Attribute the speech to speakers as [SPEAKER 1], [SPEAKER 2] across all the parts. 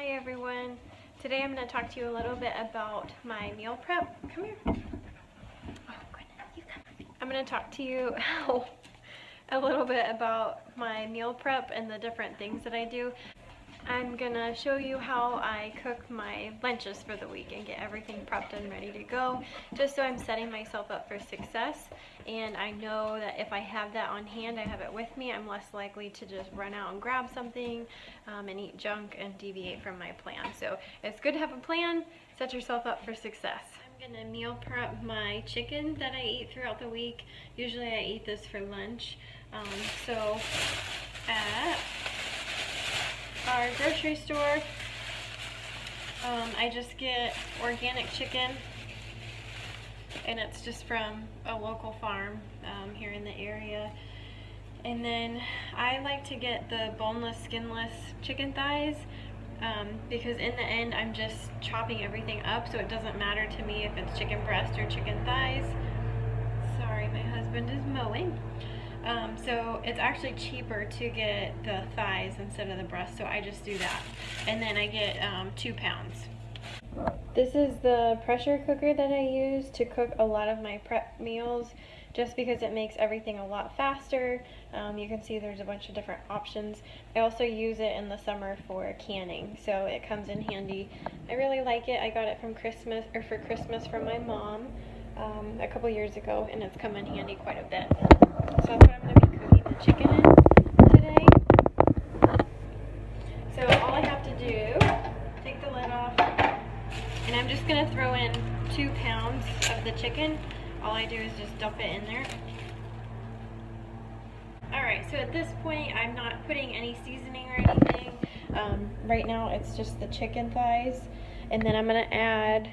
[SPEAKER 1] Hi everyone. Today I'm going to talk to you a little bit about my meal prep. Come here. Oh goodness, you come. I'm going to talk to you a little bit about my meal prep and the different things that I do. I'm going to show you how I cook my lunches for the week and get everything prepped and ready to go, just so I'm setting myself up for success. And I know that if I have that on hand, I have it with me, I'm less likely to just run out and grab something and eat junk and deviate from my plan. So it's good to have a plan. Set yourself up for success. I'm going to meal prep my chicken that I eat throughout the week. Usually I eat this for lunch. So at our grocery store, I just get organic chicken, and it's just from a local farm here in the area. And then I like to get the boneless, skinless chicken thighs because in the end I'm just chopping everything up, so it doesn't matter to me if it's chicken breast or chicken thighs. Sorry, my husband is mowing. So it's actually cheaper to get the thighs instead of the breast, so I just do that. And then I get 2 pounds. This is the pressure cooker that I use to cook a lot of my prep meals, just because it makes everything a lot faster. You can see there's a bunch of different options. I also use it in the summer for canning, so it comes in handy. I really like it. I got it from Christmas, or for Christmas from my mom a couple years ago, and it's come in handy quite a bit. So that's what I'm going to be cooking the chicken in today. So all I have to do, take the lid off, and I'm just going to throw in 2 pounds of the chicken. All I do is just dump it in there. Alright, so at this point I'm not putting any seasoning or anything. Right now it's just the chicken thighs, and then I'm going to add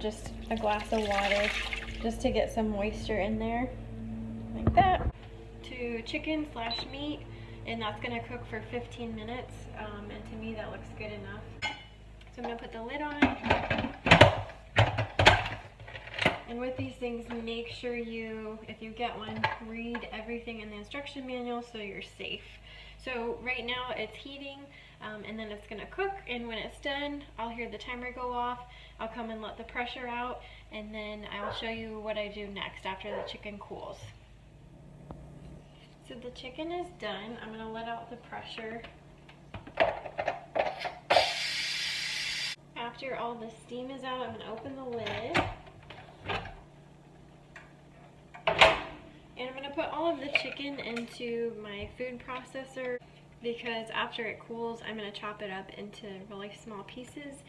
[SPEAKER 1] just a glass of water just to get some moisture in there, like that, to chicken / meat, and that's going to cook for 15 minutes, and to me that looks good enough. So I'm going to put the lid on. And with these things, make sure you, if you get one, read everything in the instruction manual so you're safe. So right now it's heating, and then it's going to cook, and when it's done, I'll hear the timer go off. I'll come and let the pressure out, and then I'll show you what I do next after the chicken cools. So the chicken is done. I'm going to let out the pressure. After all the steam is out, I'm going to open the lid. And I'm going to put all of the chicken into my food processor, because after it cools, I'm going to chop it up into really small pieces.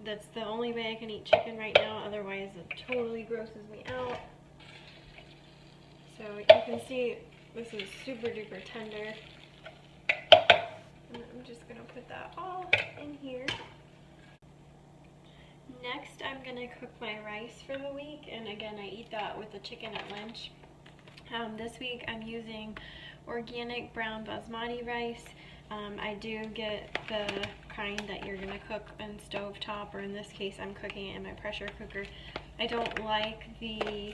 [SPEAKER 1] That's the only way I can eat chicken right now, otherwise it totally grosses me out. So you can see this is super duper tender. And I'm just going to put that all in here. Next, I'm going to cook my rice for the week, and again, I eat that with the chicken at lunch. This week, I'm using organic brown basmati rice. I do get the kind that you're going to cook in stovetop, or in this case, I'm cooking it in my pressure cooker. I don't like the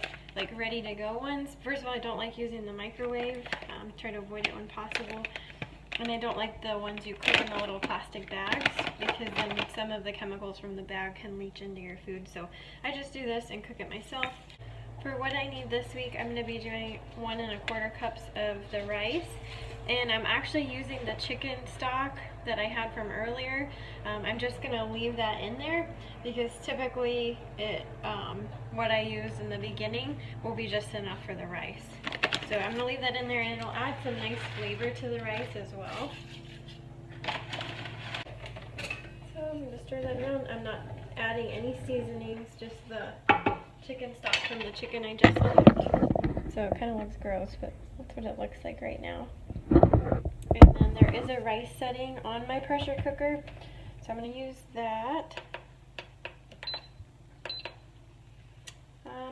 [SPEAKER 1] ready-to-go ones. First of all, I don't like using the microwave. Try to avoid it when possible. And I don't like the ones you cook in the little plastic bags, because then some of the chemicals from the bag can leach into your food. So I just do this and cook it myself. For what I need this week, I'm going to be doing 1 1/4 cups of the rice. And I'm actually using the chicken stock that I had from earlier. I'm just going to leave that in there, because typically what I use in the beginning will be just enough for the rice. So I'm going to leave that in there, and it'll add some nice flavor to the rice as well. So I'm going to stir that around. I'm not adding any seasonings, just the chicken stock from the chicken I just cooked. So it kind of looks gross, but that's what it looks like right now. And then there is a rice setting on my pressure cooker, so I'm going to use that.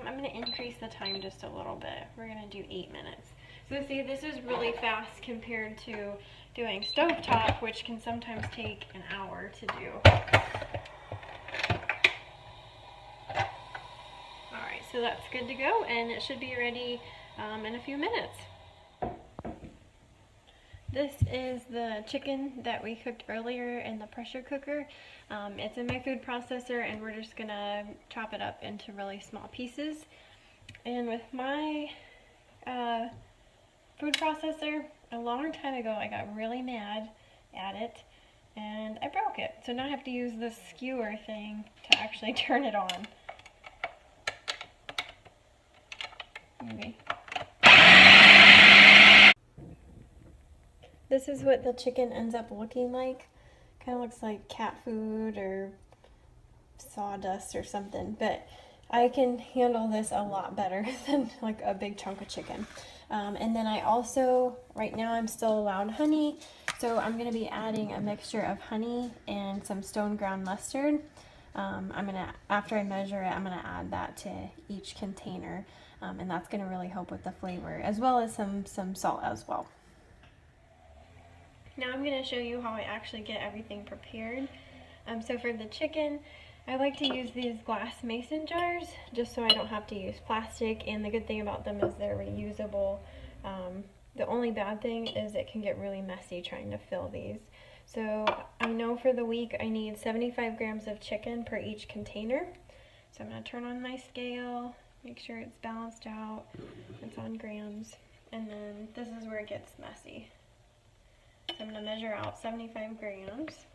[SPEAKER 1] I'm going to increase the time just a little bit. We're going to do 8 minutes. So see, this is really fast compared to doing stovetop, which can sometimes take an hour to do. Alright, so that's good to go, and it should be ready in a few minutes. This is the chicken that we cooked earlier in the pressure cooker. It's in my food processor, and we're just gonna chop it up into really small pieces. And with my food processor, a long time ago I got really mad at it and I broke it. So now I have to use this skewer thing to actually turn it on. Maybe. This is what the chicken ends up looking like. Kind of looks like cat food or sawdust or something, but I can handle this a lot better than like a big chunk of chicken. And then I also, right now I'm still allowed honey, so I'm going to be adding a mixture of honey and some stone ground mustard. After I measure it, I'm going to add that to each container, and that's going to really help with the flavor, as well as some salt as well. Now I'm going to show you how I actually get everything prepared. So for the chicken, I like to use these glass mason jars just so I don't have to use plastic, and the good thing about them is they're reusable. The only bad thing is it can get really messy trying to fill these. So I know for the week I need 75 grams of chicken per each container. So I'm going to turn on my scale, make sure it's balanced out, it's on grams, and then this is where it gets messy. So I'm going to measure out 75 grams.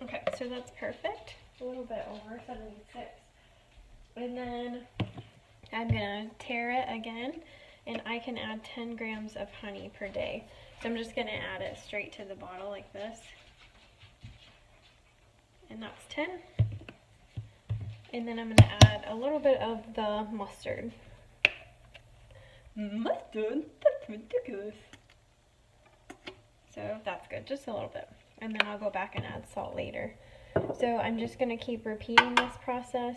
[SPEAKER 1] Okay, so that's perfect. A little bit over 76. And then I'm gonna tare it again, and I can add 10 grams of honey per day. So I'm just gonna add it straight to the bottle like this. And that's 10. And then I'm gonna add a little bit of the mustard. Mustard? That's ridiculous. So that's good, just a little bit. And then I'll go back and add salt later. So I'm just going to keep repeating this process,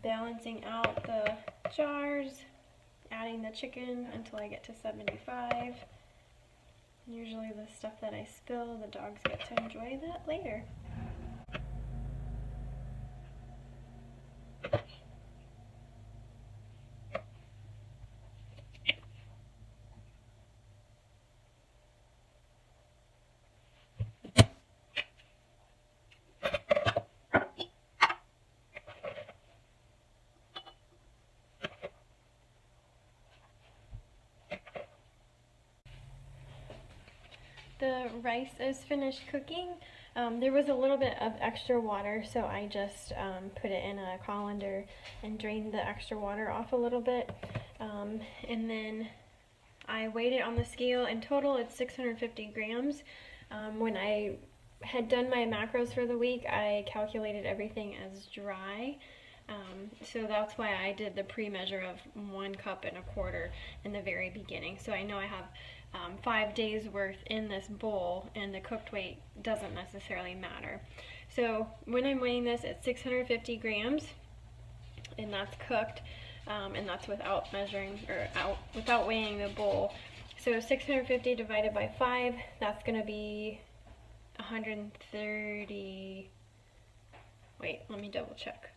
[SPEAKER 1] balancing out the jars, adding the chicken until I get to 75. Usually the stuff that I spill, the dogs get to enjoy that later. The rice is finished cooking. There was a little bit of extra water, so I just put it in a colander and drained the extra water off a little bit. And then I weighed it on the scale. In total, it's 650 grams. When I had done my macros for the week, I calculated everything as dry. So that's why I did the pre-measure of 1 cup and a quarter in the very beginning. So I know I have 5 days worth in this bowl, and the cooked weight doesn't necessarily matter. So when I'm weighing this, it's 650 grams, and that's cooked, and that's without measuring or without weighing the bowl. So 650 divided by 5, that's going to be 130. Wait, let me double check.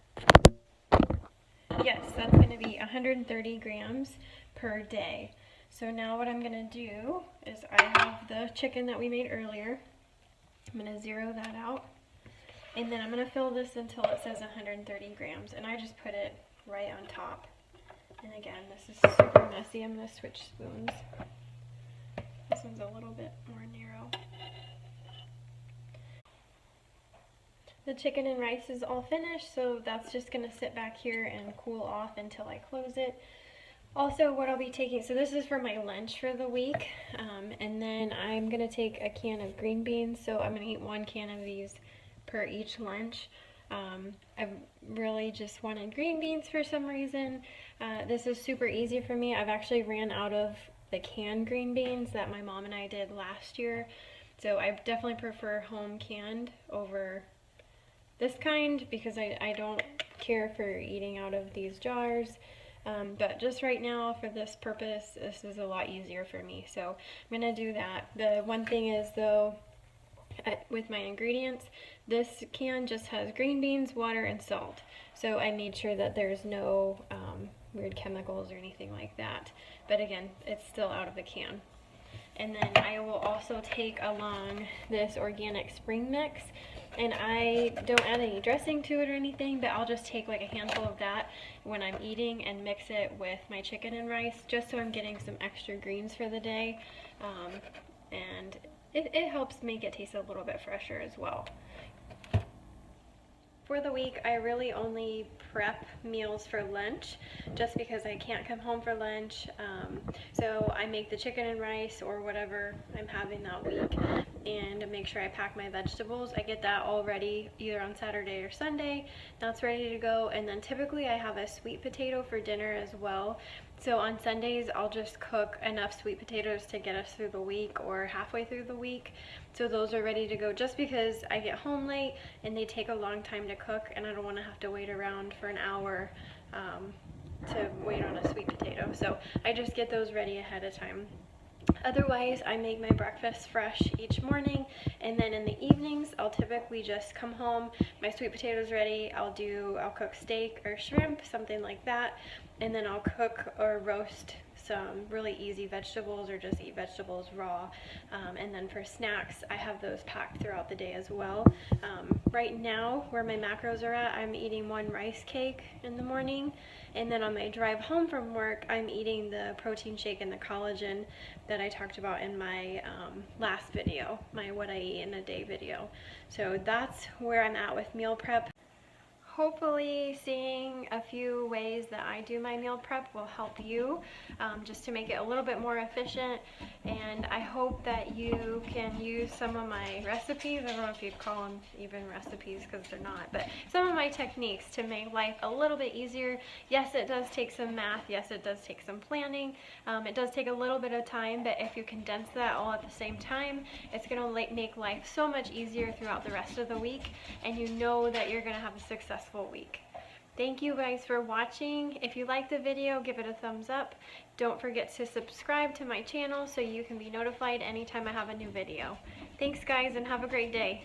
[SPEAKER 1] Yes, that's going to be 130 grams per day. So now what I'm going to do is I have the chicken that we made earlier. I'm going to zero that out. And then I'm going to fill this until it says 130 grams. And I just put it right on top. And again, this is super messy. I'm going to switch spoons. This one's a little bit more narrow. The chicken and rice is all finished, so that's just going to sit back here and cool off until I close it. Also, what I'll be taking, so this is for my lunch for the week, and then I'm going to take a can of green beans, so I'm going to eat 1 can of these per each lunch. I've really just wanted green beans for some reason. This is super easy for me. I've actually ran out of the canned green beans that my mom and I did last year, so I definitely prefer home canned over this kind because I don't care for eating out of these jars. But just right now, for this purpose, this is a lot easier for me. So I'm gonna do that. The one thing is though, with my ingredients, this can just has green beans, water, and salt. So I made sure that there's no weird chemicals or anything like that. But again, it's still out of the can. And then I will also take along this organic spring mix, and I don't add any dressing to it or anything, but I'll just take like a handful of that when I'm eating and mix it with my chicken and rice, just so I'm getting some extra greens for the day. And it helps make it taste a little bit fresher as well. For the week, I really only prep meals for lunch just because I can't come home for lunch. So I make the chicken and rice or whatever I'm having that week and make sure I pack my vegetables. I get that all ready either on Saturday or Sunday. That's ready to go. And then typically I have a sweet potato for dinner as well. So on Sundays, I'll just cook enough sweet potatoes to get us through the week or halfway through the week. So those are ready to go just because I get home late and they take a long time to cook, and I don't want to have to wait around for an hour to wait on a sweet potato. So I just get those ready ahead of time. Otherwise, I make my breakfast fresh each morning, and then in the evenings, I'll typically just come home, my sweet potatoes ready, I'll cook steak or shrimp, something like that, and then I'll cook or roast some really easy vegetables or just eat vegetables raw. And then for snacks, I have those packed throughout the day as well. Right now, where my macros are at, I'm eating one rice cake in the morning, and then on my drive home from work, I'm eating the protein shake and the collagen that I talked about in my last video, my what I eat in a day video. So that's where I'm at with meal prep. Hopefully seeing a few ways that I do my meal prep will help you just to make it a little bit more efficient, and I hope that you can use some of my recipes. I don't know if you'd call them even recipes because they're not, but some of my techniques to make life a little bit easier. Yes, it does take some math. Yes, it does take some planning. It does take a little bit of time, but if you condense that all at the same time, it's going to make life so much easier throughout the rest of the week, and you know that you're going to have a successful week. Thank you guys for watching. If you like the video, give it a thumbs up. Don't forget to subscribe to my channel so you can be notified anytime I have a new video. Thanks guys, and have a great day.